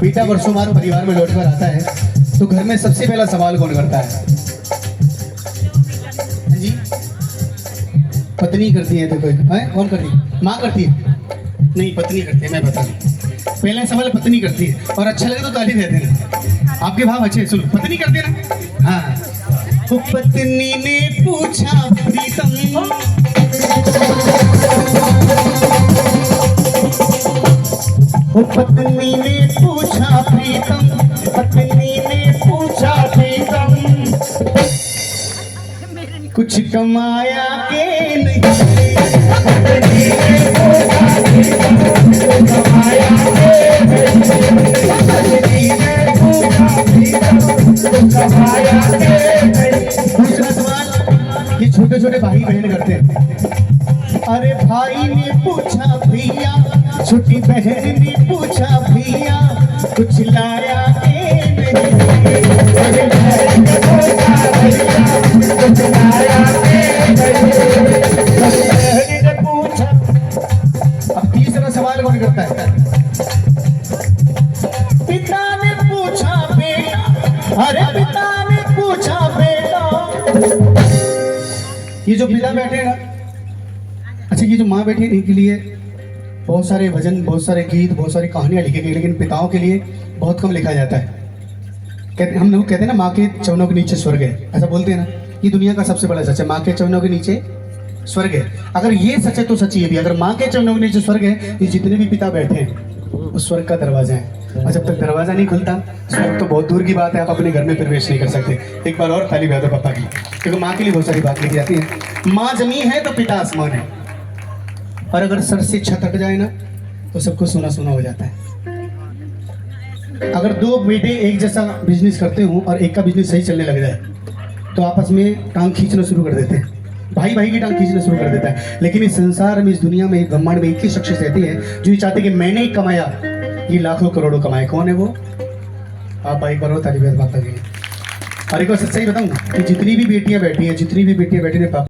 बेटा वर्षों बाद परिवार में लौट कर आता है तो घर में सबसे पहला सवाल कौन करता है? जी, पत्नी करती है। देखो है, कौन करती है? माँ करती है? नहीं, पत्नी करती है। मैं बता दूं, पहला सवाल पत्नी करती है, और अच्छा लगे तो ताली दे देना। आपके भाव अच्छे, सुनो, पत्नी करती है ना? हाँ। तो पत्नी ने पूछा प्रीतम, पत्नी ने पूछा प्रीतम, पत्नी ने पूछा प्रीतम, कुछ कमाया के नहीं? पत्नी ने पूछा प्रीतम, कुछ कमाया के नहीं? पत्नी ने पूछा प्रीतम, कुछ कमाया के नहीं? दूसरा सवाल ये छोटे छोटे भाई बहन करते हैं। अरे भाई ने पूछा भैया, छोटी बहन ने पूछा भैया, कुछ लाया के नहीं? अरे बहन ने पूछा भैया, कुछ लाया के नहीं? बहन ने पूछा। अब तीसरा सवाल कौन करता है? पिता ने पूछा बेटा, अरे पिता ने पूछा बेटा। ये जो पिता बैठे हैं ना, अच्छा ये जो माँ बैठी है, इनके लिए बहुत सारे भजन, बहुत सारे गीत, बहुत सारी कहानियां लिखी गई, लेकिन पिताओं के लिए बहुत कम लिखा जाता है। हम लोग कहते हैं ना, माँ के चरणों के नीचे स्वर्ग है, ऐसा बोलते हैं ना। ये दुनिया का सबसे बड़ा सच है, माँ के चरणों के नीचे स्वर्ग है। अगर ये सच है तो सच्ची है भी। अगर माँ के चरणों के नीचे स्वर्ग है, ये जितने भी पिता बैठे हैं वो स्वर्ग का दरवाजा है। और जब तक दरवाजा नहीं खुलता, स्वर्ग तो बहुत दूर की बात है, आप अपने घर में प्रवेश नहीं कर सकते। एक बार और ताली बजा दो पापा की, क्योंकि माँ के लिए बहुत सारी बात लिखी जाती है। माँ जमीन है तो पिता आसमान है, और अगर सर से छत हट जाए ना तो सबको सोना सोना हो जाता है। अगर दो बेटे एक जैसा बिजनेस करते हो और एक का बिजनेस सही चलने लग जाए तो आपस में टांग खींचना शुरू कर देते हैं, भाई भाई की टांग खींचना शुरू कर देता है। लेकिन इस संसार में, इस दुनिया में, इस ब्रह्मांड में एक ही शख्स रहती है जो ये चाहते कि मैंने ही कमाया, ये लाखों करोड़ों कमाए। कौन है वो? आप भाई बार तारीफ बात करिए। और एक बार सच्चाई बताऊं कि जितनी भी बेटियां बैठी हैं, जितनी भी बेटियां बैठी हैं,